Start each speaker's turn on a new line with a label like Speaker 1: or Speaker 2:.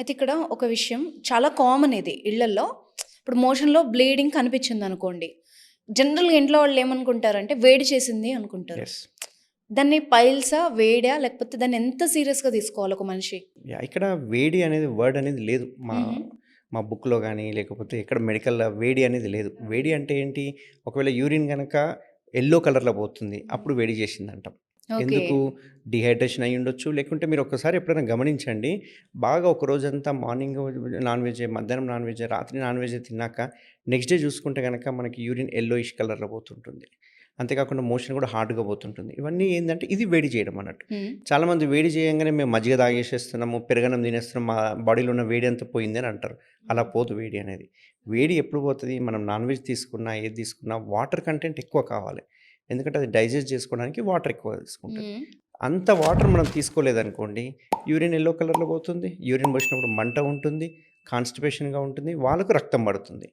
Speaker 1: అయితే ఇక్కడ ఒక విషయం చాలా కామన్ ఇది ఇళ్లల్లో. ఇప్పుడు మోషన్‌లో బ్లీడింగ్ కనిపించిందనుకోండి. జనరల్‌గా ఇంట్లో వాళ్ళు ఏమనుకుంటారంటే వేడి చేసింది అనుకుంటారు.
Speaker 2: యెస్.
Speaker 1: దాన్ని పైల్సా? వేడా? లేకపోతే దాన్ని ఎంత సీరియస్‌గా తీసుకోవాలి ఒక మనిషి?
Speaker 2: ఇక్కడ వేడి అనేది వర్డ్ అనేది లేదు. మా
Speaker 1: హుహు.
Speaker 2: మా బుక్‌లో గాని, లేకపోతే ఎక్కడ మెడికల్‌లో వేడి అనేది లేదు. వేడి అంటే ఏంటి? ఒకవేళ యూరిన్ గనక యెల్లో కలర్‌లో పోతుంది. అప్పుడు వేడి చేసిందంటాం.
Speaker 1: ఓకే.
Speaker 2: ఎందుకు? డీహైడ్రేషన్ అయ్యుండొచ్చు. లేకుంటే మీరు ఒక్కసారి ఎప్పుడైనా గమనించండి. బాగా ఒక రోజంతా మార్నింగ్ నాన్ వెజ్జే, మధ్యాహ్నం నాన్ వెజ్జే, రాత్రి నాన్ వెజ్జే తిన్నాక నెక్స్ట్ డే చూసుకుంటే గనక మనకి యూరిన్ యెల్లోయిష్ కలర్‌లో పోతుంటుంది. అంతేకాకుండా మోషన్ కూడా హార్డ్‌గా పోతుంటుంది. ఇవన్నీ ఏందంటే ఇది వేడి చేయడం అన్నట్టు.
Speaker 1: హ్మ్.
Speaker 2: చాలామంది వేడి చేయంగానే మేము మజ్జిగ తాగేసేస్తున్నాము, పెరుగన్నం తినేస్తున్నాం, మా బాడీలో ఉన్న వేడి అంతా పోయింది అని అంటారు. అలా పోదు వేడి అనేది. వేడి ఎప్పుడు పోతది? మనం నాన్ వెజ్ తీసుకున్నా, ఏది తీసుకున్నా వాటర్ కంటెంట్ ఎక్కువ కావాలి. ఎందుకంటే అది డైజెస్ట్ చేసుకోవడానికి వాటర్ ఎక్కువ తీసుకుంటది.
Speaker 1: హ్మ్.
Speaker 2: అంత వాటర్ మనం తీసుకోలేదనుకోండి, యూరిన్ యెల్లో కలర్‌లో పోతుంది. యూరిన్ పోసినప్పుడు మంట ఉంటుంది, కాన్‌స్టిపేషన్‌గా ఉంటుంది. వాళ్ళకు రక్తం పడుతుంది.